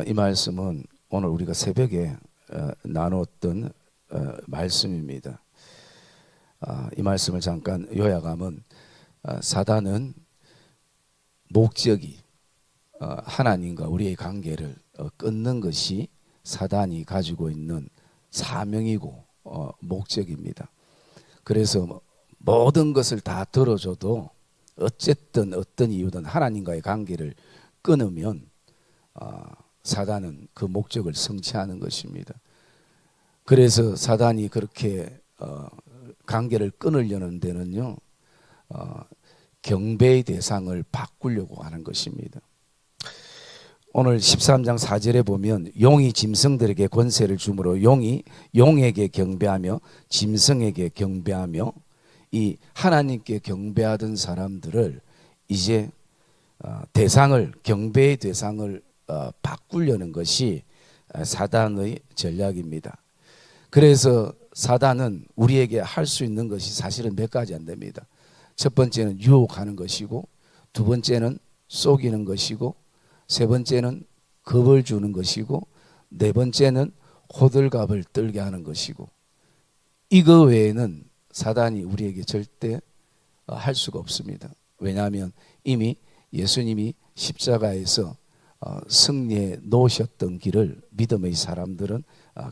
이 말씀은 오늘 우리가 새벽에 나눴던 말씀입니다. 이 말씀을 잠깐 요약하면 사단은 목적이 하나님과 우리의 관계를 끊는 것이 사단이 가지고 있는 사명이고 목적입니다. 그래서 모든 것을 다 들어줘도 어쨌든 어떤 이유든 하나님과의 관계를 끊으면 사단은 그 목적을 성취하는 것입니다. 그래서 사단이 그렇게 관계를 끊으려는 데는요, 경배의 대상을 바꾸려고 하는 것입니다. 오늘 13장 4절에 보면 용이 짐승들에게 권세를 주므로 용이 용에게 경배하며 짐승에게 경배하며, 이 하나님께 경배하던 사람들을 이제 대상을, 경배의 대상을 바꾸려는 것이 사단의 전략입니다. 그래서 사단은 우리에게 할 수 있는 것이 사실은 몇 가지 안 됩니다. 첫 번째는 유혹하는 것이고, 두 번째는 속이는 것이고, 세 번째는 겁을 주는 것이고, 네 번째는 호들갑을 떨게 하는 것이고, 이거 외에는 사단이 우리에게 절대 할 수가 없습니다. 왜냐하면 이미 예수님이 십자가에서 승리해 놓으셨던 길을 믿음의 사람들은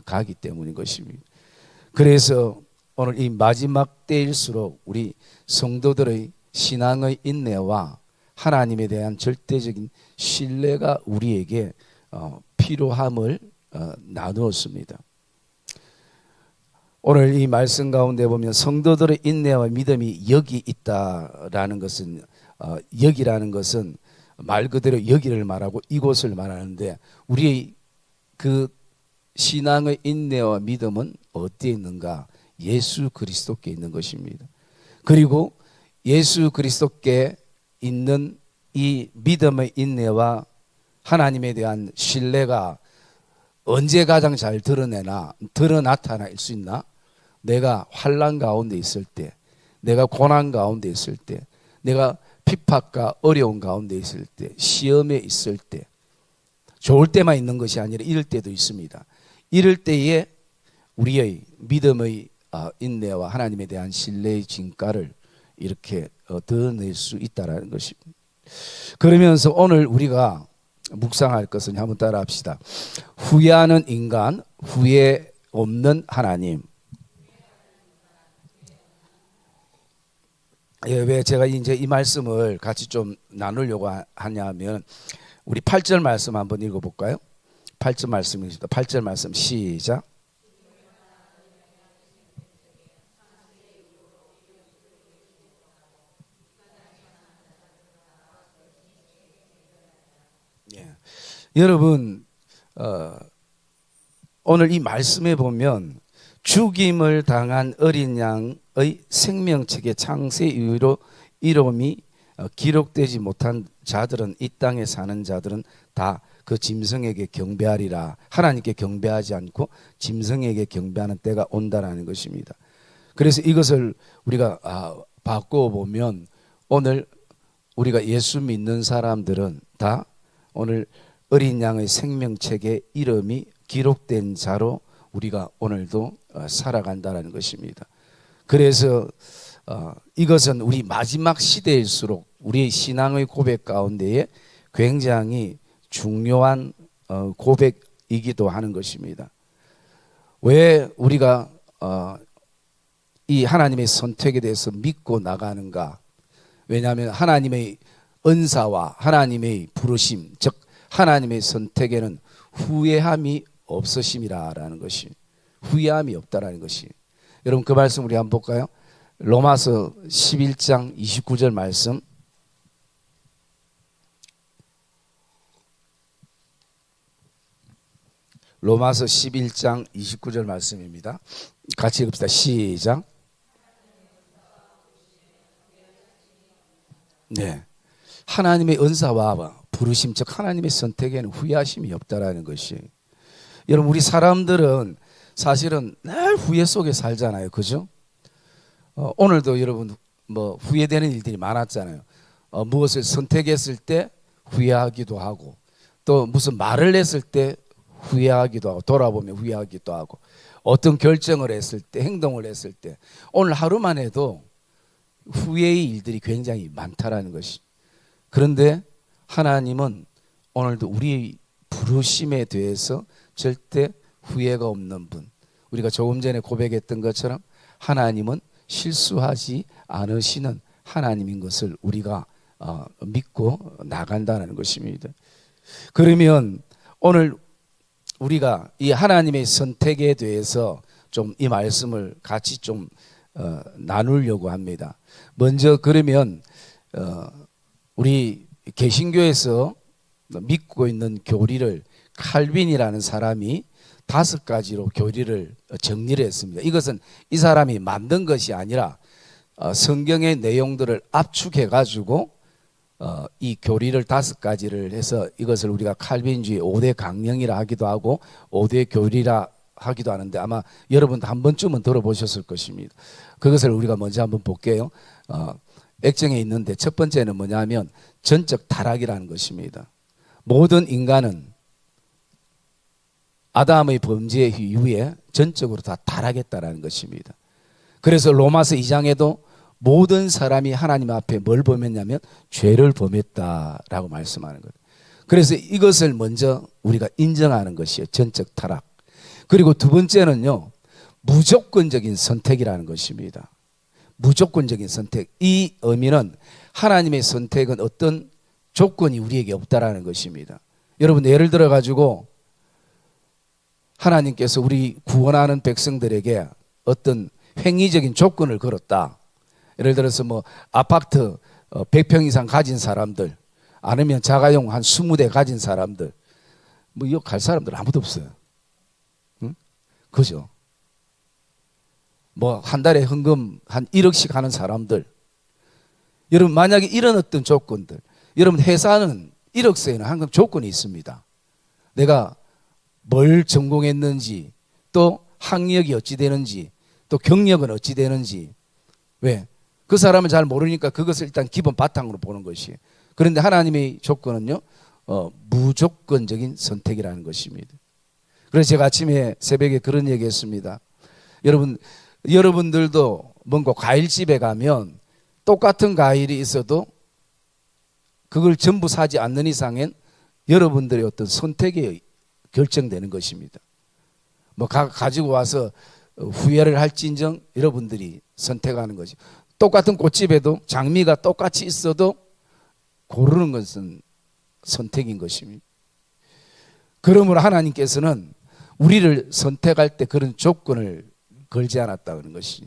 가기 때문인 것입니다. 그래서 오늘 이 마지막 때일수록 우리 성도들의 신앙의 인내와 하나님에 대한 절대적인 신뢰가 우리에게 필요함을 나누었습니다. 오늘 이 말씀 가운데 보면 성도들의 인내와 믿음이 여기 있다라는 것은, 여기라는 것은 말 그대로 여기를 말하고 이곳을 말하는데, 우리의 그 신앙의 인내와 믿음은 어디에 있는가? 예수 그리스도께 있는 것입니다. 그리고 예수 그리스도께 있는 이 믿음의 인내와 하나님에 대한 신뢰가 언제 가장 잘 드러나타날 수 있나? 내가 환난 가운데 있을 때, 내가 고난 가운데 있을 때, 내가 핍박과 어려운 가운데 있을 때, 시험에 있을 때, 좋을 때만 있는 것이 아니라 이럴 때도 있습니다. 이럴 때에 우리의 믿음의 인내와 하나님에 대한 신뢰의 진가를 이렇게 드러낼 수 있다는 것입니다. 그러면서 오늘 우리가 묵상할 것은, 한번 따라 합시다. 후회하는 인간, 후회 없는 하나님. 왜 제가 이제 이 말씀을 같이 좀 나누려고 하냐면, 우리 8절 말씀 한번 읽어볼까요? 8절 말씀입니다. 8절 말씀 시작. 여러분, 오늘 이 말씀에 보면 죽임을 당한 어린 양의 생명책의 창세 이후로 이름이 기록되지 못한 자들은, 이 땅에 사는 자들은 다 그 짐승에게 경배하리라. 하나님께 경배하지 않고 짐승에게 경배하는 때가 온다라는 것입니다. 그래서 이것을 우리가 바꿔보면, 오늘 우리가 예수 믿는 사람들은 다 오늘 어린 양의 생명책에 이름이 기록된 자로 우리가 오늘도 살아간다는 것입니다. 그래서 이것은 우리 마지막 시대일수록 우리의 신앙의 고백 가운데에 굉장히 중요한 고백이기도 하는 것입니다. 왜 우리가 이 하나님의 선택에 대해서 믿고 나가는가? 왜냐하면 하나님의 은사와 하나님의 부르심, 즉 하나님의 선택에는 후회함이 없으심이라는 것이, 후회함이 없다라는 것이. 여러분, 그 말씀 우리 한번 볼까요? 로마서 11장 29절 말씀. 로마서 11장 29절 말씀입니다. 같이 읽읍시다. 시작. 네, 하나님의 은사와 부르심, 즉 하나님의 선택에는 후회하심이 없다라는 것이. 여러분, 우리 사람들은 사실은 늘 후회 속에 살잖아요, 그죠? 오늘도 여러분 뭐 후회되는 일들이 많았잖아요. 무엇을 선택했을 때 후회하기도 하고, 또 무슨 말을 했을 때 후회하기도 하고 돌아보며 후회하기도 하고 어떤 결정을 했을 때 행동을 했을 때 오늘 하루만 해도 후회의 일들이 굉장히 많다라는 것이. 그런데 하나님은 오늘도 우리 부르심에 대해서 절대 후회가 없는 분. 우리가 조금 전에 고백했던 것처럼 하나님은 실수하지 않으시는 하나님인 것을 우리가 믿고 나간다는 것입니다. 그러면 오늘 우리가 이 하나님의 선택에 대해서 좀 이 말씀을 같이 좀 나누려고 합니다. 먼저 그러면 우리 개신교에서 믿고 있는 교리를 칼빈이라는 사람이 5가지로 교리를 정리를 했습니다. 이것은 이 사람이 만든 것이 아니라 성경의 내용들을 압축해 가지고 이 교리를 5가지를 해서 이것을 우리가 칼빈주의 5대 강령이라 하기도 하고 5대 교리라 하기도 하는데 아마 여러분도 한 번쯤은 들어보셨을 것입니다. 그것을 우리가 먼저 한번 볼게요. 액정에 있는데 첫 번째는 뭐냐면 전적 타락이라는 것입니다. 모든 인간은 아담의 범죄 이후에 전적으로 다 타락했다라는 것입니다. 그래서 로마서 2장에도 모든 사람이 하나님 앞에 뭘 범했냐면 죄를 범했다라고 말씀하는 거예요. 그래서 이것을 먼저 우리가 인정하는 것이에요. 전적 타락. 그리고 두 번째는요, 무조건적인 선택이라는 것입니다. 무조건적인 선택. 이 의미는 하나님의 선택은 어떤 조건이 우리에게 없다라는 것입니다. 여러분 예를 들어 가지고 하나님께서 우리 구원하는 백성들에게 어떤 행위적인 조건을 걸었다. 예를 들어서 뭐 아파트 100평 이상 가진 사람들, 아니면 자가용 한 20대 가진 사람들, 뭐 이거 갈 사람들 아무도 없어요. 응? 그죠? 뭐 한 달에 헌금 한 1억씩 하는 사람들. 여러분 만약에 이런 어떤 조건들, 여러분 회사는 1억세에는 항상 조건이 있습니다. 내가 뭘 전공했는지, 또 학력이 어찌 되는지, 또 경력은 어찌 되는지. 왜? 그 사람은 잘 모르니까 그것을 일단 기본 바탕으로 보는 것이에요. 그런데 하나님의 조건은요, 무조건적인 선택이라는 것입니다. 그래서 제가 아침에 새벽에 그런 얘기 했습니다. 여러분들도 뭔가 과일집에 가면 똑같은 과일이 있어도 그걸 전부 사지 않는 이상엔 여러분들의 어떤 선택이 결정되는 것입니다. 뭐 가지고 와서 후회를 할진정 여러분들이 선택하는 것이. 똑같은 꽃집에도 장미가 똑같이 있어도 고르는 것은 선택인 것입니다. 그러므로 하나님께서는 우리를 선택할 때 그런 조건을 걸지 않았다 그런 것이.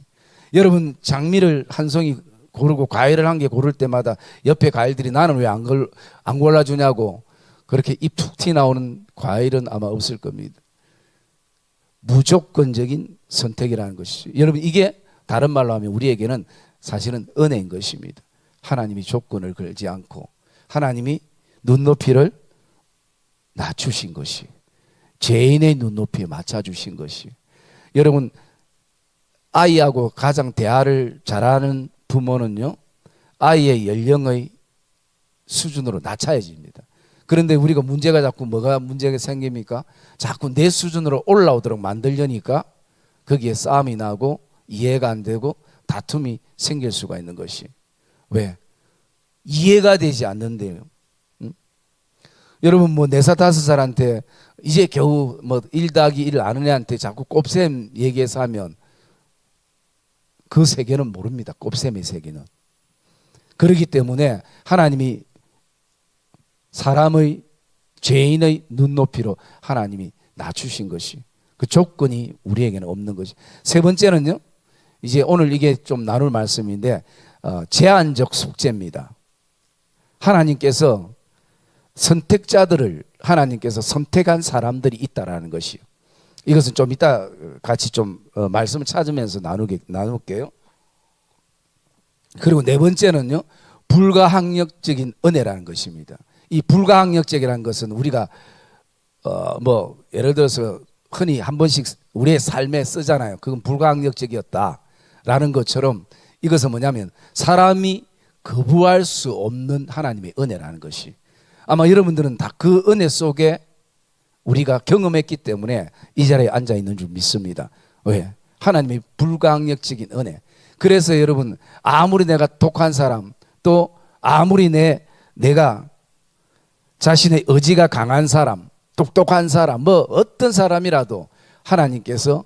여러분 장미를 한 송이 고르고 과일을 한 개 고를 때마다 옆에 과일들이 나는 왜 안 골라주냐고 그렇게 입 툭 튀 나오는 과일은 아마 없을 겁니다. 무조건적인 선택이라는 것이죠. 여러분 이게 다른 말로 하면 우리에게는 사실은 은혜인 것입니다. 하나님이 조건을 걸지 않고 하나님이 눈높이를 낮추신 것이, 죄인의 눈높이에 맞춰주신 것이. 여러분 아이하고 가장 대화를 잘하는 부모는요, 아이의 연령의 수준으로 낮춰야집니다. 그런데 우리가 문제가 자꾸 뭐가 문제가 생깁니까? 자꾸 내 수준으로 올라오도록 만들려니까 거기에 싸움이 나고 이해가 안 되고 다툼이 생길 수가 있는 것이. 왜? 이해가 되지 않는데요. 응? 여러분 뭐 4살 5살한테 이제 겨우 뭐 1 더하기 1을 아는 애한테 자꾸 곱셈 얘기해서 하면 그 세계는 모릅니다. 곱셈의 세계는. 그렇기 때문에 하나님이 사람의 죄인의 눈높이로 하나님이 낮추신 것이, 그 조건이 우리에게는 없는 것이. 세 번째는요, 이제 오늘 이게 좀 나눌 말씀인데 제한적 속죄입니다. 하나님께서 선택자들을 하나님께서 선택한 사람들이 있다라는 것이요. 이것은 좀 이따 같이 좀 말씀을 찾으면서 나눌게요. 그리고 네 번째는요, 불가항력적인 은혜라는 것입니다. 이 불가항력적이라는 것은 우리가 뭐 예를 들어서 흔히 한 번씩 우리의 삶에 쓰잖아요. 그건 불가항력적이었다라는 것처럼 이것은 뭐냐면 사람이 거부할 수 없는 하나님의 은혜라는 것이. 아마 여러분들은 다 그 은혜 속에 우리가 경험했기 때문에 이 자리에 앉아 있는 줄 믿습니다. 왜? 하나님의 불강력적인 은혜. 그래서 여러분, 아무리 내가 독한 사람, 또 아무리 내가 자신의 의지가 강한 사람, 똑똑한 사람, 뭐 어떤 사람이라도 하나님께서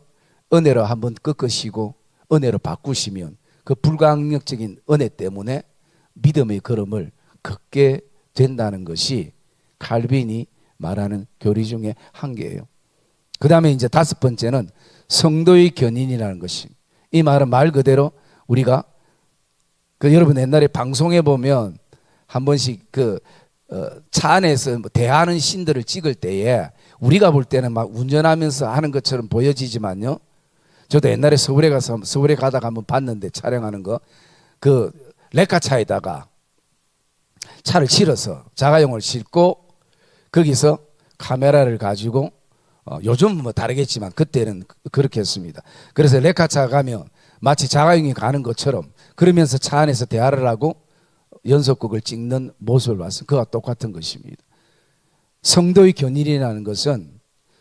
은혜로 한번 꺾으시고 은혜로 바꾸시면 그 불강력적인 은혜 때문에 믿음의 걸음을 걷게 된다는 것이 칼빈이 말하는 교리 중에 한 개예요. 그 다음에 이제 다섯 번째는 성도의 견인이라는 것이, 이 말은 말 그대로 우리가 여러분 옛날에 방송에 보면 한 번씩 차 안에서 대하는 신들을 찍을 때에 우리가 볼 때는 막 운전하면서 하는 것처럼 보여지지만요, 저도 옛날에 서울에 가다가 한번 봤는데, 촬영하는 거, 레카차에다가 차를 실어서 자가용을 싣고 거기서 카메라를 가지고, 요즘은 뭐 다르겠지만 그때는 그렇게 했습니다. 그래서 레카차 가면 마치 자가용이 가는 것처럼 그러면서 차 안에서 대화를 하고 연속극을 찍는 모습을 봤어요. 그와 똑같은 것입니다. 성도의 견인이라는 것은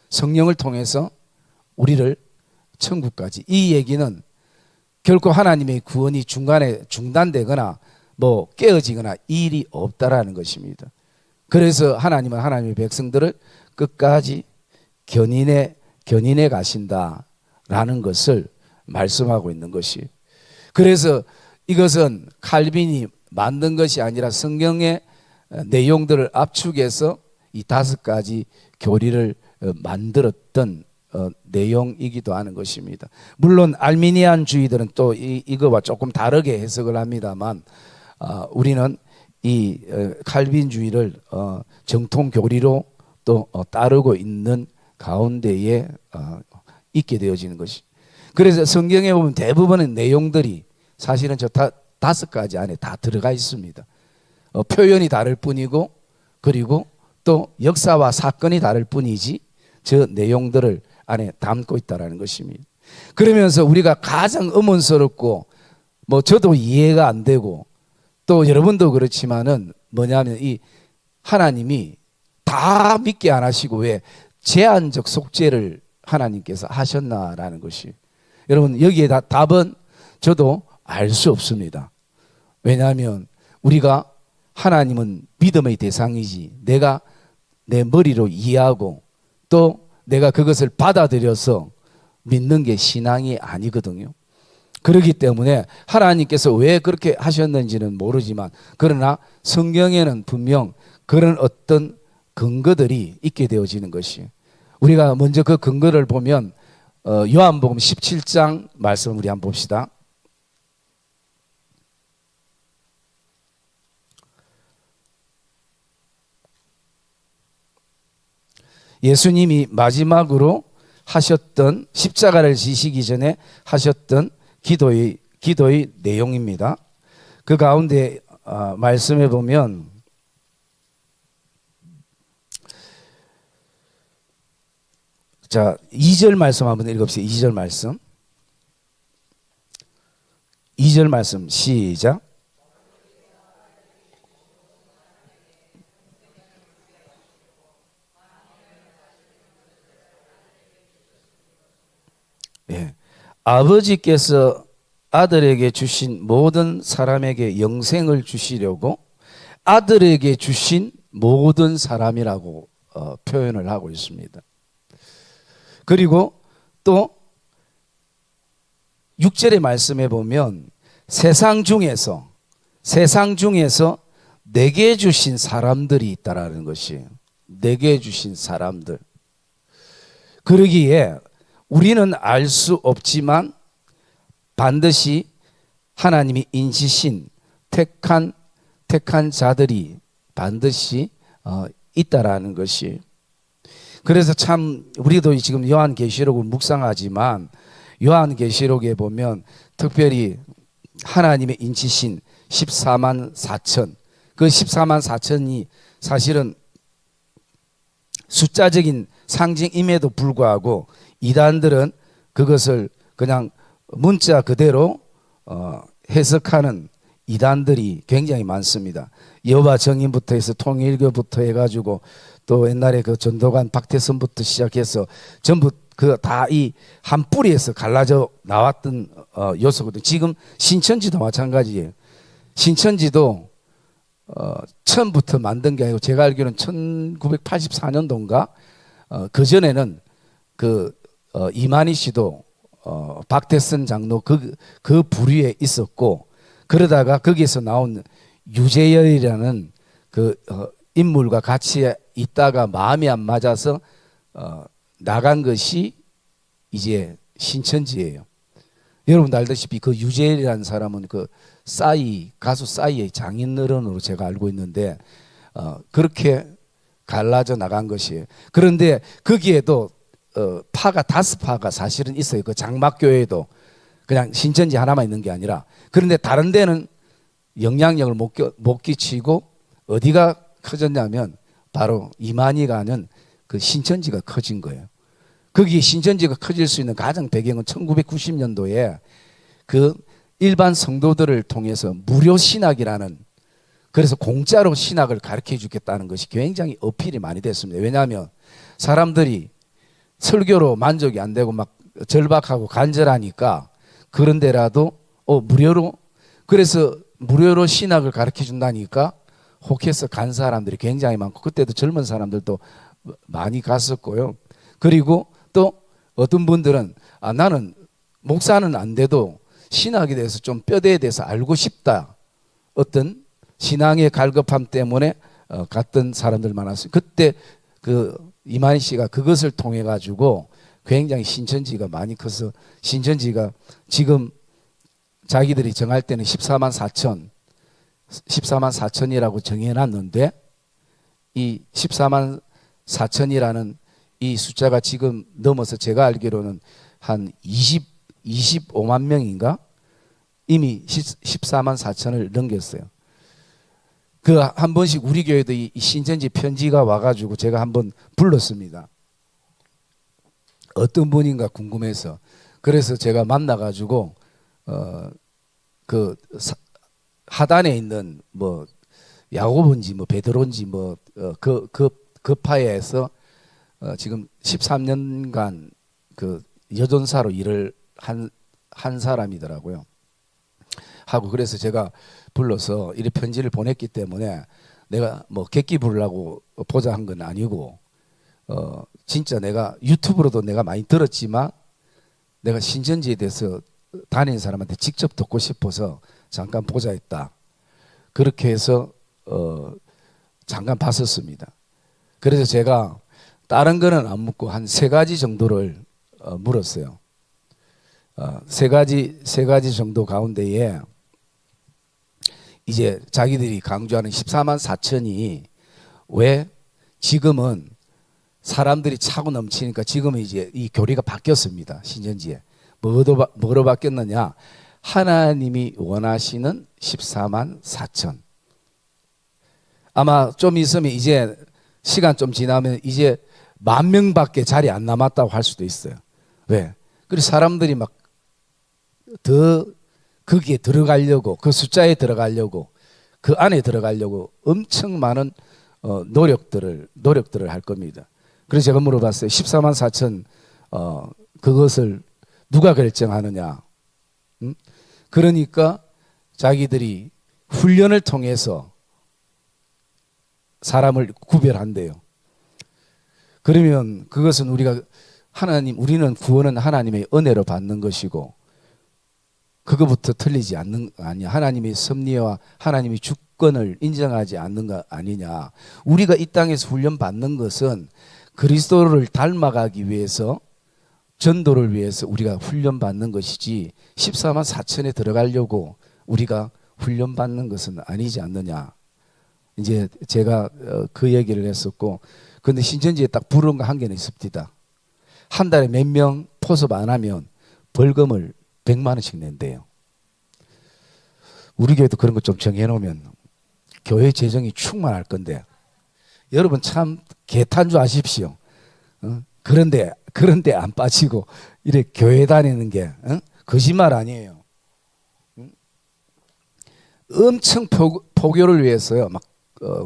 성령을 통해서 우리를 천국까지, 이 얘기는 결코 하나님의 구원이 중간에 중단되거나 뭐 깨어지거나 이 일이 없다라는 것입니다. 그래서 하나님은 하나님의 백성들을 끝까지 견인해 가신다라는 것을 말씀하고 있는 것이, 그래서 이것은 칼빈이 만든 것이 아니라 성경의 내용들을 압축해서 이 다섯 가지 교리를 만들었던 내용이기도 하는 것입니다. 물론 알미니안주의들은 또 이거와 조금 다르게 해석을 합니다만, 우리는 이 칼빈주의를 정통 교리로 또 따르고 있는 가운데에 있게 되어지는 것이, 그래서 성경에 보면 대부분의 내용들이 사실은 저 다섯 가지 안에 다 들어가 있습니다. 표현이 다를 뿐이고, 그리고 또 역사와 사건이 다를 뿐이지 저 내용들을 안에 담고 있다는 것입니다. 그러면서 우리가 가장 의문스럽고, 뭐 저도 이해가 안 되고 또 여러분도 그렇지만은 뭐냐면, 이 하나님이 다 믿게 안 하시고 왜 제한적 속죄를 하나님께서 하셨나라는 것이, 여러분 여기에 답은 저도 알 수 없습니다. 왜냐하면 우리가, 하나님은 믿음의 대상이지 내가 내 머리로 이해하고 또 내가 그것을 받아들여서 믿는 게 신앙이 아니거든요. 그렇기 때문에 하나님께서 왜 그렇게 하셨는지는 모르지만, 그러나 성경에는 분명 그런 어떤 근거들이 있게 되어지는 것이, 우리가 먼저 그 근거를 보면 요한복음 17장 말씀 우리 한번 봅시다. 예수님이 마지막으로 하셨던, 십자가를 지시기 전에 하셨던 기도의 내용입니다. 그 가운데 말씀해 보면, 자 2절 말씀 한번 읽읍시다. 2절 말씀. 2절 말씀 시작. 예. 아버지께서 아들에게 주신 모든 사람에게 영생을 주시려고 아들에게 주신 모든 사람이라고 표현을 하고 있습니다. 그리고 또 6절의 말씀에 보면 세상 중에서 내게 주신 사람들이 있다라는 것이에요. 내게 주신 사람들. 그러기에 우리는 알 수 없지만 반드시 하나님이 인치신 택한 자들이 반드시 있다라는 것이, 그래서 참 우리도 지금 요한계시록을 묵상하지만 요한계시록에 보면 특별히 하나님의 인치신 14만 4천, 그 14만 4천이 사실은 숫자적인 상징임에도 불구하고 이단들은 그것을 그냥 문자 그대로 해석하는 이단들이 굉장히 많습니다. 여호와 정인부터 해서 통일교부터 해가지고 또 옛날에 그 전도관 박태선부터 시작해서 전부 그 다 이 한 뿌리에서 갈라져 나왔던 요소거든요. 지금 신천지도 마찬가지예요. 신천지도 처음부터 만든 게 아니고 제가 알기로는 1984년도인가 그 전에는 그 이만희 씨도 박태선 장로 그 부류에 있었고, 그러다가 거기에서 나온 유재열이라는 그 인물과 같이 있다가 마음이 안 맞아서 나간 것이 이제 신천지예요. 여러분도 알다시피 그 유재열이라는 사람은 그 가수 싸이의 장인어른으로 제가 알고 있는데 그렇게 갈라져 나간 것이에요. 그런데 거기에도 파가 5파가 사실은 있어요. 그 장막교회에도 그냥 신천지 하나만 있는 게 아니라. 그런데 다른 데는 영향력을 못 끼치고 어디가 커졌냐면 바로 이만희가 하는 그 신천지가 커진 거예요. 거기 신천지가 커질 수 있는 가장 배경은 1990년도에 그 일반 성도들을 통해서 무료 신학이라는, 그래서 공짜로 신학을 가르쳐 주겠다는 것이 굉장히 어필이 많이 됐습니다. 왜냐하면 사람들이 설교로 만족이 안 되고 막 절박하고 간절하니까 그런데라도 무료로, 그래서 무료로 신학을 가르쳐 준다니까 혹해서 간 사람들이 굉장히 많고, 그때도 젊은 사람들도 많이 갔었고요. 그리고 또 어떤 분들은 나는 목사는 안 돼도 신학에 대해서 좀 뼈대에 대해서 알고 싶다, 어떤 신앙의 갈급함 때문에 갔던 사람들 많았어요. 그때 그 이만희 씨가 그것을 통해 가지고 굉장히 신천지가 많이 커서, 신천지가 지금 자기들이 정할 때는 14만 4천이라고 정해놨는데, 이 14만 4천이라는 이 숫자가 지금 넘어서 제가 알기로는 한 25만 명인가 이미 14만 4천을 넘겼어요. 그 한 번씩 우리 교회도 이 신천지 편지가 와가지고 제가 한번 불렀습니다. 어떤 분인가 궁금해서. 그래서 제가 만나가지고 그 하단에 있는 뭐 야고보인지 뭐 베드로인지 뭐 그 파에서 지금 13년간 그 여전사로 일을 한 사람이더라고요. 하고 그래서 제가 불러서 이 편지를 보냈기 때문에 내가 뭐 객기 부르려고 보자 한 건 아니고 진짜 내가 유튜브로도 내가 많이 들었지만 내가 신천지에 대해서 다니는 사람한테 직접 듣고 싶어서 잠깐 보자 했다. 그렇게 해서 잠깐 봤었습니다. 그래서 제가 다른 거는 안 묻고 한 3가지 정도를 물었어요. 세 가지 정도 가운데에 이제 자기들이 강조하는 14만 4천이 왜 지금은 사람들이 차고 넘치니까 지금은 이제 이 교리가 바뀌었습니다. 신천지에. 뭐로 바뀌었느냐? 하나님이 원하시는 14만 4천. 아마 좀 있으면 이제 시간 좀 지나면 이제 10,000명밖에 자리 안 남았다고 할 수도 있어요. 왜? 그래서 사람들이 막 더 거기에 들어가려고, 그 숫자에 들어가려고, 그 안에 들어가려고 엄청 많은 노력들을 할 겁니다. 그래서 제가 물어봤어요. 14만 4천 그것을 누가 결정하느냐? 그러니까 자기들이 훈련을 통해서 사람을 구별한대요. 그러면 그것은 우리는 구원은 하나님의 은혜로 받는 것이고 그거부터 틀리지 않는 거 아니야. 하나님의 섭리와 하나님의 주권을 인정하지 않는 거 아니냐. 우리가 이 땅에서 훈련 받는 것은 그리스도를 닮아가기 위해서, 전도를 위해서 우리가 훈련 받는 것이지 14만 4천에 들어가려고 우리가 훈련 받는 것은 아니지 않느냐. 이제 제가 그 얘기를 했었고, 근데 신천지에 딱 부른 거 한 개는 있습니다. 한 달에 몇 명 포섭 안 하면 벌금을 100만 원씩 낸대요. 우리 교회도 그런 거 좀 정해놓으면 교회 재정이 충만할 건데, 여러분 참 개탄 줄 아십시오. 그런데 안 빠지고 이렇게 교회 다니는 게 거짓말 아니에요. 엄청 포교를 위해서요. 막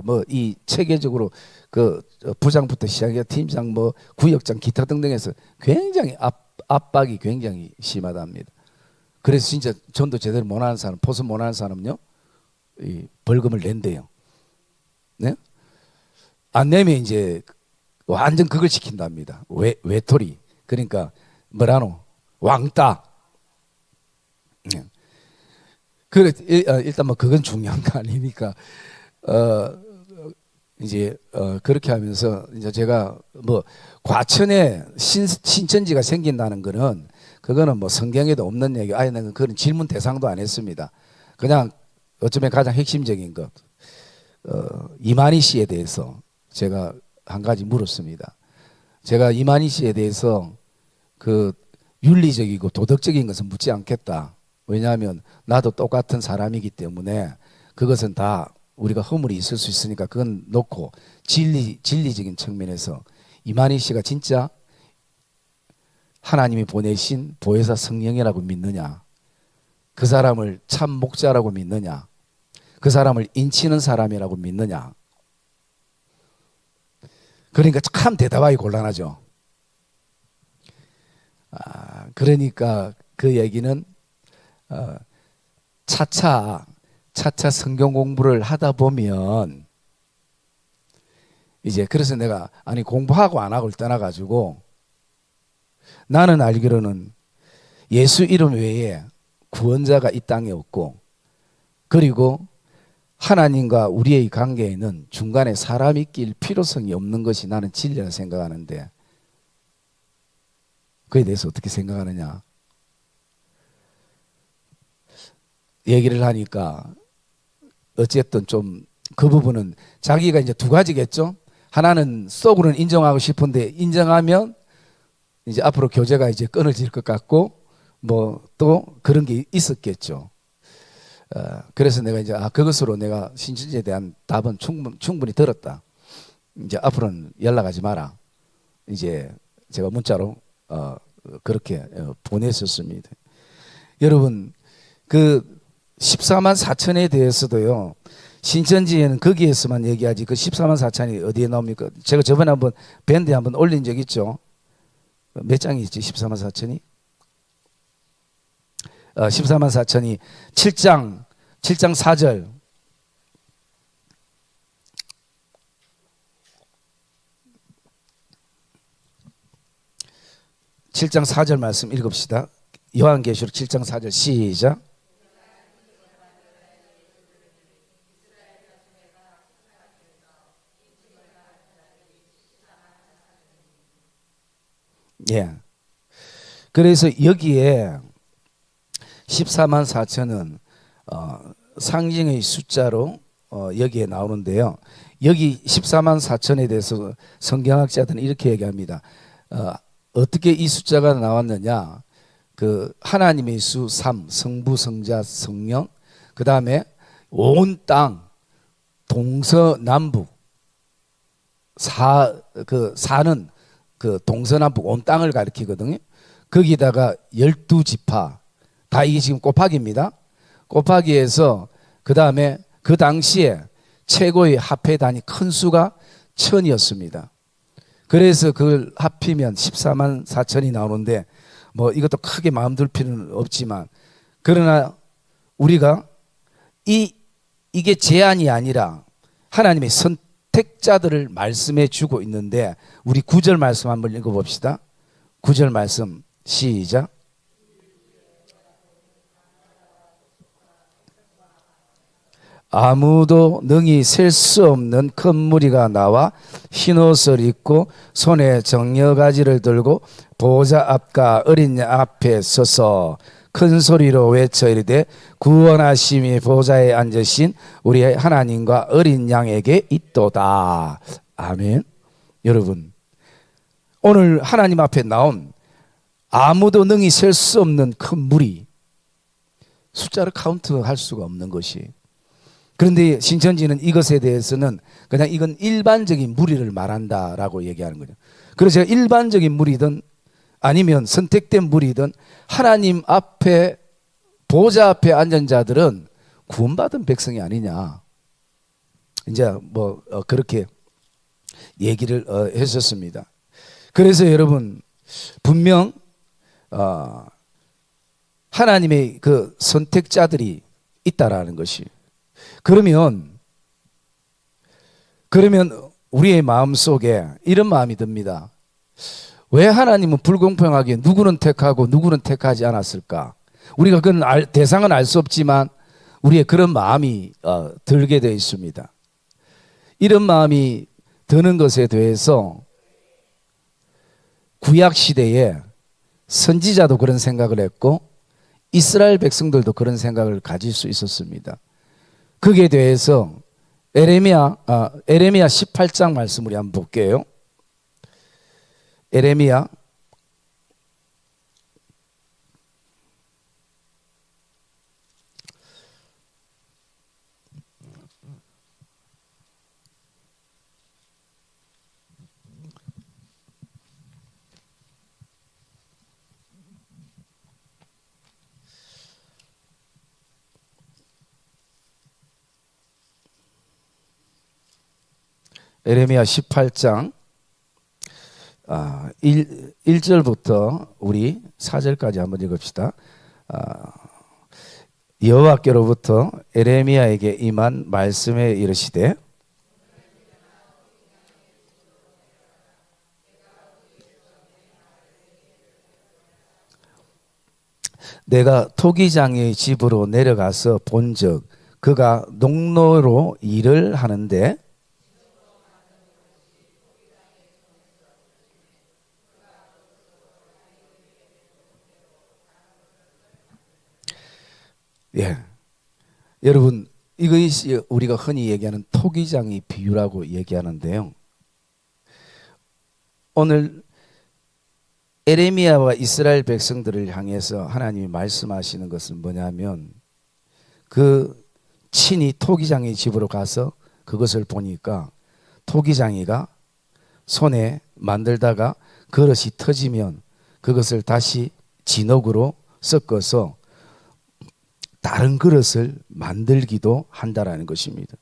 뭐 이 체계적으로 그 부장부터 시작해 팀장 뭐 구역장 기타 등등해서 굉장히 압박이 굉장히 심하답니다. 그래서 진짜 전도 제대로 못하는 사람, 포선 못하는 사람은요, 이 벌금을 낸대요. 네? 안 내면 이제 완전 그걸 시킨답니다. 외톨이. 그러니까 뭐라노? 왕따. 네. 그래 일단 뭐 그건 중요한 거 아니니까 이제 그렇게 하면서 이제 제가 뭐 과천에 신천지가 생긴다는 거는 그거는 뭐 성경에도 없는 얘기. 아예 내가 그런 질문 대상도 안 했습니다. 그냥 어쩌면 가장 핵심적인 것 이만희 씨에 대해서 제가 한 가지 물었습니다. 제가 이만희 씨에 대해서 그 윤리적이고 도덕적인 것은 묻지 않겠다. 왜냐하면 나도 똑같은 사람이기 때문에 그것은 다 우리가 허물이 있을 수 있으니까 그건 놓고 진리적인 측면에서 이만희 씨가 진짜 하나님이 보내신 보혜사 성령이라고 믿느냐, 그 사람을 참 목자라고 믿느냐, 그 사람을 인치는 사람이라고 믿느냐. 그러니까 참 대답하기 곤란하죠. 그러니까 그 얘기는 차차 성경 공부를 하다 보면 이제 그래서 내가 아니 공부하고 안 하고를 떠나가지고 나는 알기로는 예수 이름 외에 구원자가 이 땅에 없고 그리고 하나님과 우리의 관계에는 중간에 사람이 낄 필요성이 없는 것이 나는 진리라 생각하는데 그에 대해서 어떻게 생각하느냐 얘기를 하니까 어쨌든 좀 그 부분은 자기가 이제 두 가지겠죠. 하나는 속으로는 인정하고 싶은데 인정하면 이제 앞으로 교제가 이제 끊어질 것 같고 뭐 또 그런 게 있었겠죠. 그래서 내가 이제 그것으로 내가 신천지에 대한 답은 충분히 들었다. 이제 앞으로는 연락하지 마라. 이제 제가 문자로 그렇게 보냈었습니다. 여러분 그 14만 4천에 대해서도요. 신천지에는 거기에서만 얘기하지 그 14만 4천이 어디에 나옵니까? 제가 저번에 한번 밴드에 한번 올린 적 있죠. 몇 장이 있지? 14만 4천이? 14만 4천이 7장 4절. (7장 4절) 말씀 읽읍시다. 요한계시록 7장 4절 시작. 예. 그래서 여기에 14만 4천은 상징의 숫자로 여기에 나오는데요. 여기 14만 4천에 대해서 성경학자들은 이렇게 얘기합니다. 어떻게 이 숫자가 나왔느냐? 그 하나님의 수 3, 성부, 성자, 성령, 그 다음에 온 땅, 동서남북, 사는 그 동서남북 온 땅을 가리키거든요. 거기다가 12지파 다 이게 지금 곱하기입니다. 곱하기에서 그 다음에 그 당시에 최고의 합해 단위 큰 수가 1000이었습니다. 그래서 그걸 합히면 14만 4천이 나오는데 뭐 이것도 크게 마음 둘 필요는 없지만 그러나 우리가 이게 제한이 아니라 하나님의 선택자들을 말씀해 주고 있는데 우리 9절 말씀 한번 읽어봅시다. 9절 말씀 시작. 아무도 능히 셀 수 없는 큰 무리가 나와 흰옷을 입고 손에 정려가지를 들고 보좌 앞과 어린 양 앞에 서서 큰 소리로 외쳐 이르되 구원하심이 보좌에 앉으신 우리 하나님과 어린 양에게 있도다. 아멘. 여러분 오늘 하나님 앞에 나온 아무도 능히 셀 수 없는 큰 무리 숫자를 카운트할 수가 없는 것이 그런데 신천지는 이것에 대해서는 그냥 이건 일반적인 무리를 말한다라고 얘기하는 거죠. 그래서 제가 일반적인 무리든 아니면 선택된 무리든 하나님 앞에 보좌 앞에 앉은 자들은 구원받은 백성이 아니냐. 이제 뭐 그렇게 얘기를 했었습니다. 그래서 여러분 분명 하나님의 그 선택자들이 있다라는 것이, 그러면 우리의 마음속에 이런 마음이 듭니다. 왜 하나님은 불공평하게 누구는 택하고 누구는 택하지 않았을까? 우리가 그런 대상은 알 수 없지만 우리의 그런 마음이 들게 되어 있습니다. 이런 마음이 드는 것에 대해서 구약 시대에 선지자도 그런 생각을 했고 이스라엘 백성들도 그런 생각을 가질 수 있었습니다. 거기에 대해서 에레미야 18장 말씀 우리 한번 볼게요. 에레미야 18장 1절부터 우리 4절까지 한번 읽읍시다. 여호와께로부터 에레미야에게 임한 말씀에 이르시되 내가 토기장의 집으로 내려가서 본즉 그가 농로로 일을 하는데 예, 여러분 이것이 우리가 흔히 얘기하는 토기장의 비유라고 얘기하는데요. 오늘 에레미야와 이스라엘 백성들을 향해서 하나님이 말씀하시는 것은 뭐냐면 그 친히 토기장의 집으로 가서 그것을 보니까 토기장이가 손에 만들다가 그릇이 터지면 그것을 다시 진흙으로 섞어서 다른 그릇을 만들기도 한다라는 것입니다.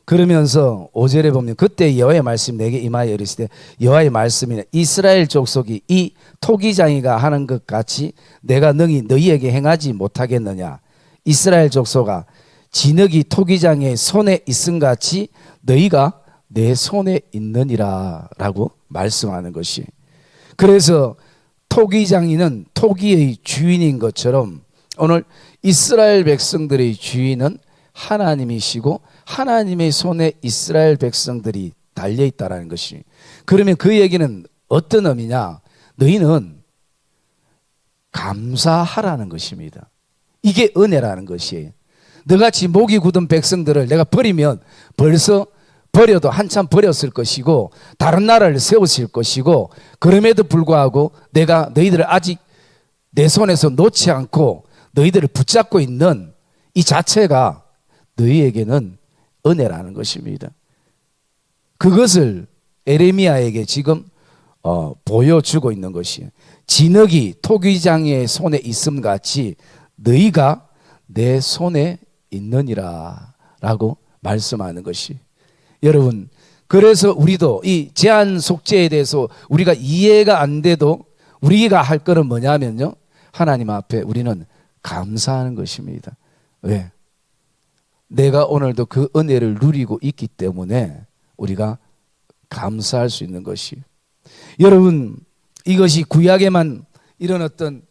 그러면서 5절에 보면 그때 여호와의 말씀이 내게 임하여 이르시되 여호와의 말씀이 이스라엘 족속이 이 토기장이가 하는 것 같이 내가 능히 너희에게 행하지 못하겠느냐. 이스라엘 족속아 진흙이 토기장의 손에 있음 같이 너희가 내 손에 있느니라 라고 말씀하는 것이, 그래서 토기장이는 토기의 주인인 것처럼 오늘 이스라엘 백성들의 주인은 하나님이시고 하나님의 손에 이스라엘 백성들이 달려있다라는 것이, 그러면 그 얘기는 어떤 의미냐. 너희는 감사하라는 것입니다. 이게 은혜라는 것이에요. 너같이 목이 굳은 백성들을 내가 버리면 벌써 버려도 한참 버렸을 것이고 다른 나라를 세우실 것이고, 그럼에도 불구하고 내가 너희들을 아직 내 손에서 놓지 않고 너희들을 붙잡고 있는 이 자체가 너희에게는 은혜라는 것입니다. 그것을 에레미야에게 지금 보여주고 있는 것이에요. 진흙이 토기장의 손에 있음 같이 너희가 내 손에 있느니라 라고 말씀하는 것이, 여러분 그래서 우리도 이 제한 속죄에 대해서 우리가 이해가 안 돼도 우리가 할 것은 뭐냐면요, 하나님 앞에 우리는 감사하는 것입니다. 왜? 내가 오늘도 그 은혜를 누리고 있기 때문에 우리가 감사할 수 있는 것이, 여러분 이것이 구약에만 이런 어떤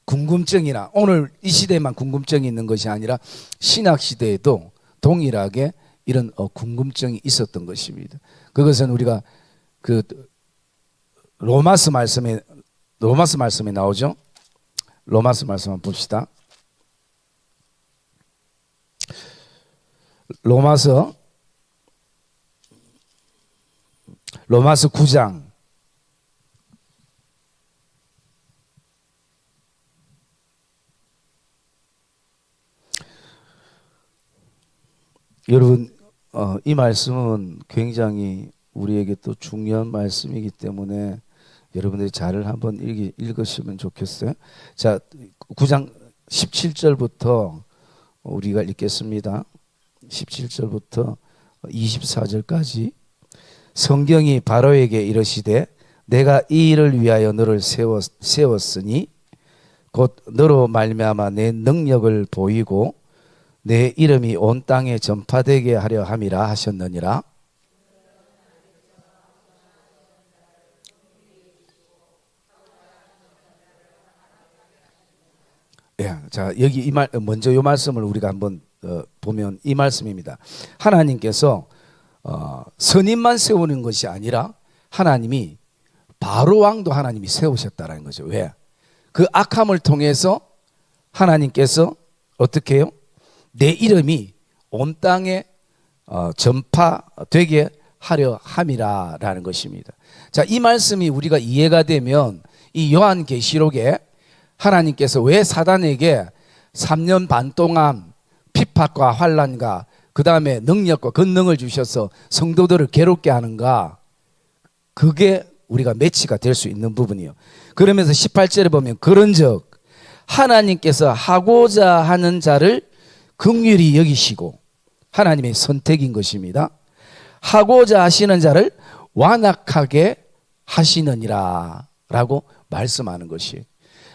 궁금증이나 오늘 이 시대에만 궁금증이 있는 것이 아니라 신약 시대에도 동일하게 이런 궁금증이 있었던 것입니다. 그것은 우리가 그 로마서 말씀에 나오죠. 로마서 말씀 한번 봅시다. 로마서 9장 여러분 이 말씀은 굉장히 우리에게 또 중요한 말씀이기 때문에 여러분들이 잘 한번 읽으시면 좋겠어요. 자, 9장 17절부터 우리가 읽겠습니다. 17절부터 24절까지 성경이 바로에게 이르시되 내가 이 일을 위하여 너를 세웠으니 곧 너로 말미암아 내 능력을 보이고 내 이름이 온 땅에 전파되게 하려 함이라 하셨느니라. 예, 자 여기 먼저 이 말씀을 우리가 한번 보면 이 말씀입니다. 하나님께서 선임만 세우는 것이 아니라 하나님이 바로 왕도 하나님이 세우셨다라는 거죠. 왜? 그 악함을 통해서 하나님께서 어떻게 해요? 내 이름이 온 땅에 전파되게 하려 함이라라는 것입니다. 자, 이 말씀이 우리가 이해가 되면 이 요한계시록에 하나님께서 왜 사단에게 3년 반 동안 핍박과 환난과 그 다음에 능력과 권능을 주셔서 성도들을 괴롭게 하는가, 그게 우리가 매치가 될 수 있는 부분이요. 그러면서 18절에 보면 그런즉 하나님께서 하고자 하는 자를 긍휼히 여기시고, 하나님의 선택인 것입니다. 하고자 하시는 자를 완악하게 하시느니라 라고 말씀하는 것이에요.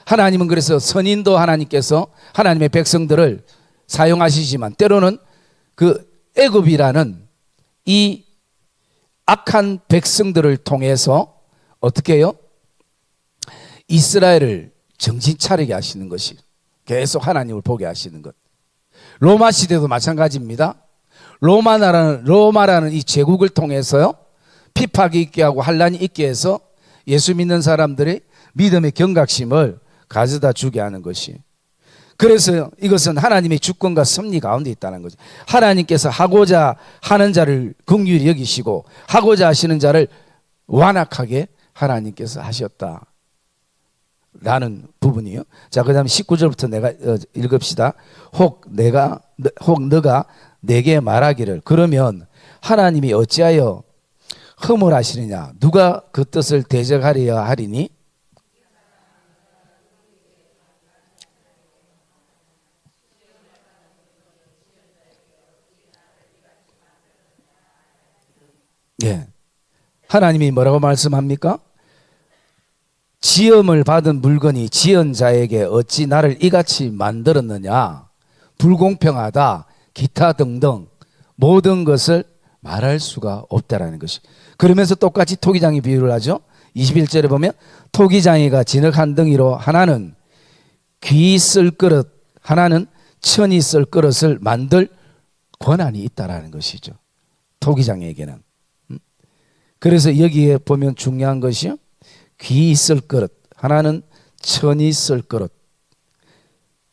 하나님은 그래서 선인도 하나님께서 하나님의 백성들을 사용하시지만 때로는 그 애굽이라는 이 악한 백성들을 통해서 어떻게 해요? 이스라엘을 정신 차리게 하시는 것이, 계속 하나님을 보게 하시는 것. 로마 시대도 마찬가지입니다. 로마라는 이 제국을 통해서요, 핍박이 있게 하고 환난이 있게 해서 예수 믿는 사람들의 믿음의 경각심을 가져다 주게 하는 것이. 그래서 이것은 하나님의 주권과 섭리 가운데 있다는 거죠. 하나님께서 하고자 하는 자를 긍휼히 여기시고 하고자 하시는 자를 완악하게 하나님께서 하셨다 라는 부분이요. 자, 그 다음에 19절부터 내가 읽읍시다. 혹 너가 내게 말하기를 그러면 하나님이 어찌하여 흠을 하시느냐, 누가 그 뜻을 대적하려 하리니? 예. 하나님이 뭐라고 말씀합니까? 지음을 받은 물건이 지은 자에게 어찌 나를 이같이 만들었느냐, 불공평하다, 기타 등등 모든 것을 말할 수가 없다라는 것이. 그러면서 똑같이 토기장이 비유를 하죠. 21절에 보면 토기장이가 진흙 한 덩이로 하나는 귀 쓸 그릇, 하나는 천이 쓸 그릇을 만들 권한이 있다라는 것이죠. 토기장에게는. 그래서 여기에 보면 중요한 것이요, 귀 쓸 그릇, 하나는 천이 쓸 그릇.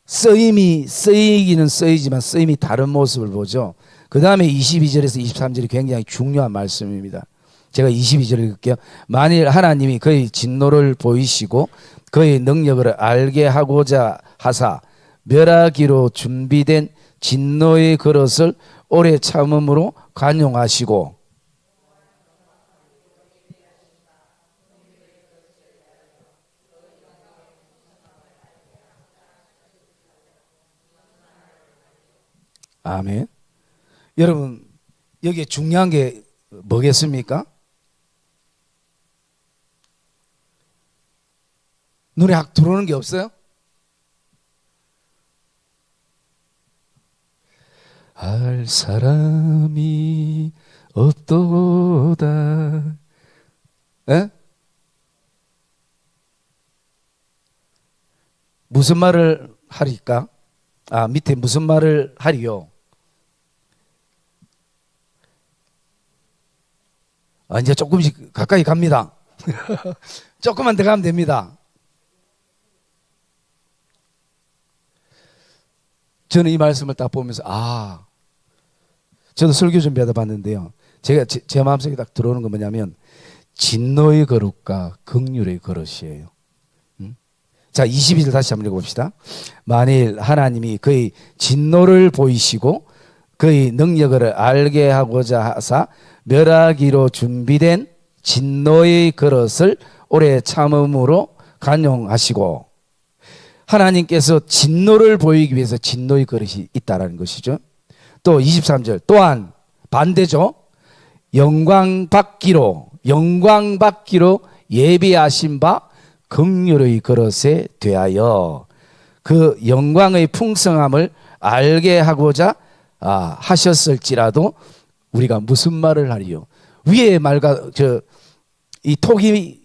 쓰이기는 쓰이지만 쓰임이 다른 모습을 보죠. 그 다음에 22절에서 23절이 굉장히 중요한 말씀입니다. 제가 22절을 읽을게요. 만일 하나님이 그의 진노를 보이시고 그의 능력을 알게 하고자 하사 멸하기로 준비된 진노의 그릇을 오래 참음으로 관용하시고, 아멘. 여러분, 여기에 중요한 게 뭐겠습니까? 눈에 확 들어오는 게 없어요? 알 사람이 없도다. 에? 무슨 말을 하리까? 밑에 무슨 말을 하리요? 이제 조금씩 가까이 갑니다. 조금만 더 가면 됩니다. 저는 이 말씀을 딱 보면서 저도 설교 준비하다 봤는데요, 제가 제 마음속에 딱 들어오는 건 뭐냐면 진노의 거룩과 긍휼의 그릇이에요. 자, 22절 다시 한번 읽어봅시다. 만일 하나님이 그의 진노를 보이시고 그의 능력을 알게 하고자 하사 멸하기로 준비된 진노의 그릇을 오래 참음으로 관용하시고, 하나님께서 진노를 보이기 위해서 진노의 그릇이 있다라는 것이죠. 또 23절 또한 반대죠. 영광 받기로 예비하신 바 긍휼의 그릇에 대하여 그 영광의 풍성함을 알게 하고자 하셨을지라도 우리가 무슨 말을 하리요. 위의 말과 이 토기의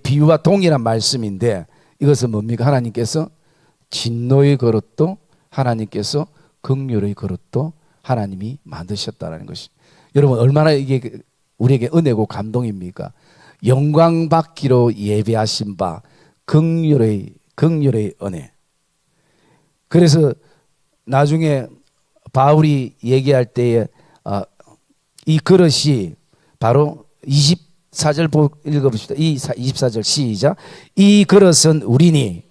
비유와 동일한 말씀인데 이것은 뭡니까? 하나님께서 진노의 그릇도 하나님께서 긍휼의 그릇도 하나님이 만드셨다는 것이. 여러분 얼마나 이게 우리에게 은혜고 감동입니까? 영광 받기로 예비하신 바 긍휼의 은혜. 그래서 나중에 바울이 얘기할 때에 이 그릇이 바로 24절 읽어봅시다. 24절 시작. 이 그릇은 우리니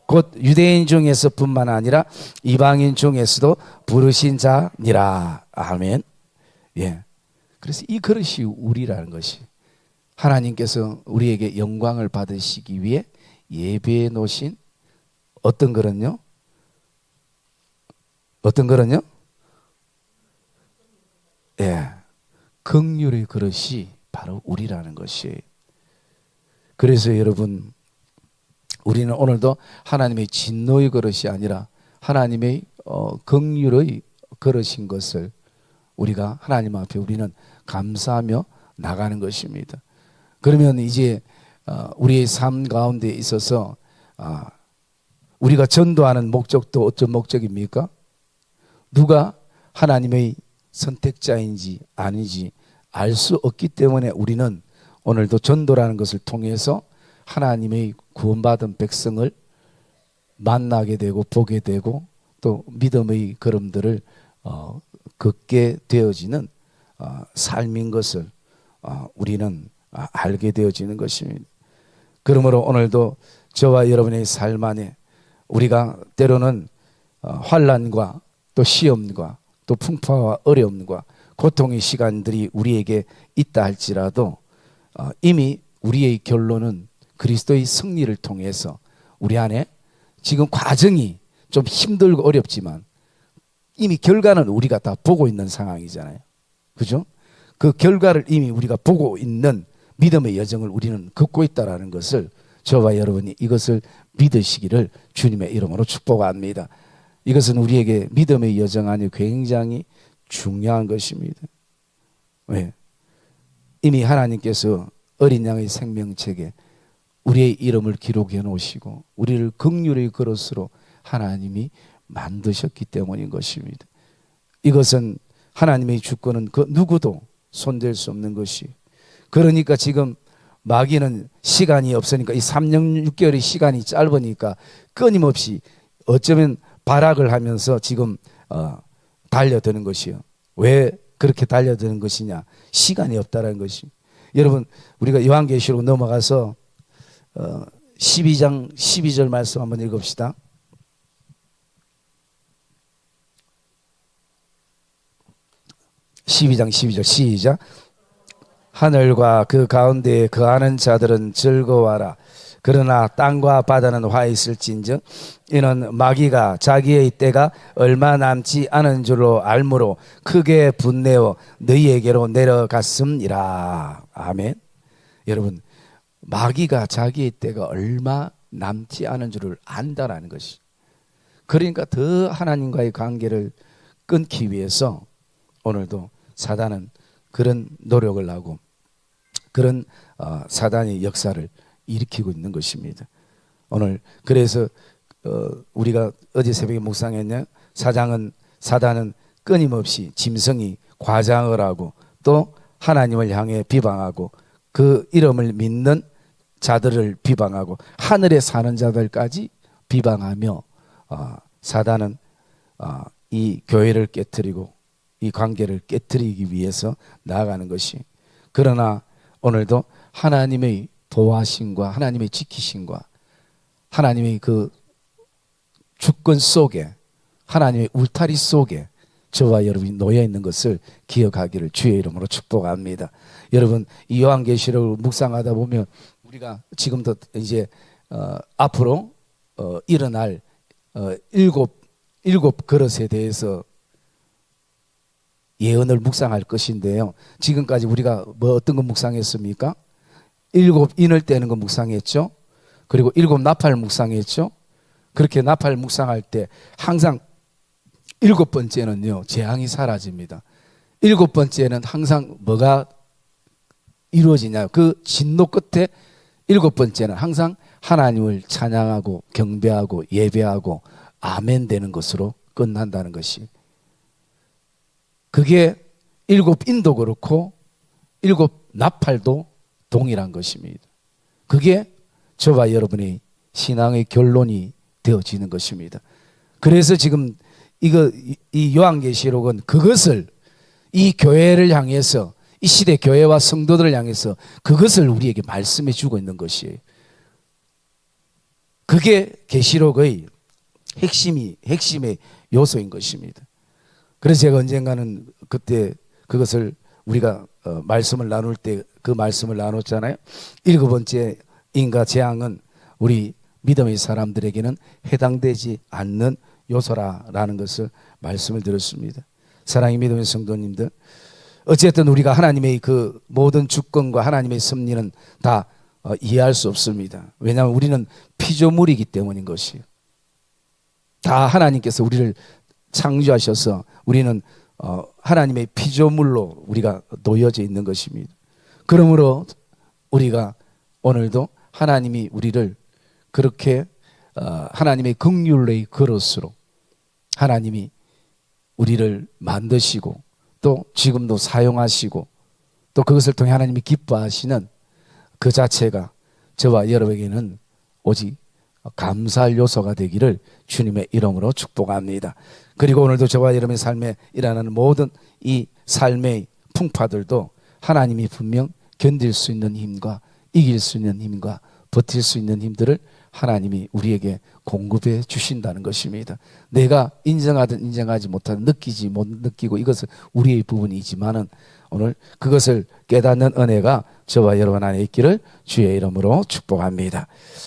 곧 유대인 중에서 뿐만 아니라 이방인 중에서도 부르신 자니라. 아멘. 예. 그래서 이 그릇이 우리라는 것이 하나님께서 우리에게 영광을 받으시기 위해 예배해 놓으신 어떤 그릇요? 어떤 그릇요? 예. 긍휼의 그릇이 바로 우리라는 것이에요. 그래서 여러분 우리는 오늘도 하나님의 진노의 그릇이 아니라 하나님의 긍휼의 그릇인 것을 우리가 하나님 앞에 우리는 감사하며 나가는 것입니다. 그러면 이제 우리의 삶 가운데 있어서 우리가 전도하는 목적도 어떤 목적입니까? 누가 하나님의 선택자인지 아닌지 알 수 없기 때문에 우리는 오늘도 전도라는 것을 통해서 하나님의 구원받은 백성을 만나게 되고 보게 되고 또 믿음의 걸음들을 걷게 되어지는 삶인 것을 우리는 알게 되어지는 것입니다. 그러므로 오늘도 저와 여러분의 삶 안에 우리가 때로는 환난과 또 시험과 또 풍파와 어려움과 고통의 시간들이 우리에게 있다 할지라도 이미 우리의 결론은 그리스도의 승리를 통해서 우리 안에 지금 과정이 좀 힘들고 어렵지만 이미 결과는 우리가 다 보고 있는 상황이잖아요. 그죠? 그 결과를 이미 우리가 보고 있는 믿음의 여정을 우리는 걷고 있다는 것을 저와 여러분이 이것을 믿으시기를 주님의 이름으로 축복합니다. 이것은 우리에게 믿음의 여정 안에 굉장히 중요한 것입니다. 왜? 이미 하나님께서 어린 양의 생명책에 우리의 이름을 기록해 놓으시고 우리를 긍휼의 그릇으로 하나님이 만드셨기 때문인 것입니다. 이것은 하나님의 주권은 그 누구도 손댈 수 없는 것이. 그러니까 지금 마귀는 시간이 없으니까 이 3년 6개월의 시간이 짧으니까 끊임없이 어쩌면 발악을 하면서 지금 달려드는 것이요. 왜 그렇게 달려드는 것이냐? 시간이 없다라는 것이. 여러분 우리가 요한계시록 넘어가서 12장 12절 말씀 한번 읽읍시다. (12장 12절) 시작. 하늘과 그 가운데에 거하는 자들은 즐거워하라. 그러나 땅과 바다는 화 있을진즉 이는 마귀가 자기의 때가 얼마 남지 않은 줄로 알므로 크게 분내어 너희에게로 내려갔음이라. 아멘. 여러분 마귀가 자기의 때가 얼마 남지 않은 줄을 안다라는 것이. 그러니까 더 하나님과의 관계를 끊기 위해서 오늘도 사단은 그런 노력을 하고 그런 사단의 역사를 일으키고 있는 것입니다. 오늘 그래서 우리가 어제 새벽에 묵상했냐? 사단은 끊임없이 짐승이 과장을 하고 또 하나님을 향해 비방하고 그 이름을 믿는 자들을 비방하고 하늘에 사는 자들까지 비방하며 사단은 이 교회를 깨뜨리고 이 관계를 깨뜨리기 위해서 나아가는 것이. 그러나 오늘도 하나님의 보호하심과 하나님의 지키심과 하나님의 그 주권 속에 하나님의 울타리 속에 저와 여러분이 놓여 있는 것을 기억하기를 주의 이름으로 축복합니다. 여러분 이 요한계시록을 묵상하다 보면 우리가 지금도 이제 앞으로 일어날 일곱 그릇에 대해서 예언을 묵상할 것인데요. 지금까지 우리가 뭐 어떤 거 묵상했습니까? 일곱 인을 떼는 거 묵상했죠. 그리고 일곱 나팔 묵상했죠. 그렇게 나팔 묵상할 때 항상 일곱 번째는요, 재앙이 사라집니다. 일곱 번째는 항상 뭐가 이루어지냐, 그 진노 끝에 일곱 번째는 항상 하나님을 찬양하고 경배하고 예배하고 아멘 되는 것으로 끝난다는 것이, 그게 일곱 인도 그렇고 일곱 나팔도 동일한 것입니다. 그게 저와 여러분의 신앙의 결론이 되어지는 것입니다. 그래서 지금 이 요한계시록은 그것을, 이 교회를 향해서, 이 시대 교회와 성도들을 향해서 그것을 우리에게 말씀해 주고 있는 것이에요. 그게 계시록의 핵심의 요소인 것입니다. 그래서 제가 언젠가는 그때 그것을 우리가 말씀을 나눌 때 그 말씀을 나눴잖아요. 일곱 번째 인과 재앙은 우리 믿음의 사람들에게는 해당되지 않는 요소라는 것을 말씀을 드렸습니다. 사랑의 믿음의 성도님들, 어쨌든 우리가 하나님의 그 모든 주권과 하나님의 섭리는 다 이해할 수 없습니다. 왜냐하면 우리는 피조물이기 때문인 것이에요. 다 하나님께서 우리를 창조하셔서 우리는 하나님의 피조물로 우리가 놓여져 있는 것입니다. 그러므로 우리가 오늘도 하나님이 우리를 그렇게 하나님의 긍휼의 그릇으로 하나님이 우리를 만드시고 또 지금도 사용하시고 또 그것을 통해 하나님이 기뻐하시는 그 자체가 저와 여러분에게는 오직 감사할 요소가 되기를 주님의 이름으로 축복합니다. 그리고 오늘도 저와 여러분의 삶에 일어나는 모든 이 삶의 풍파들도 하나님이 분명 견딜 수 있는 힘과 이길 수 있는 힘과 버틸 수 있는 힘들을 하나님이 우리에게 공급해 주신다는 것입니다. 내가 인정하든 인정하지 못하든 느끼지 못 느끼고 이것은 우리의 부분이지만은 오늘 그것을 깨닫는 은혜가 저와 여러분 안에 있기를 주의 이름으로 축복합니다.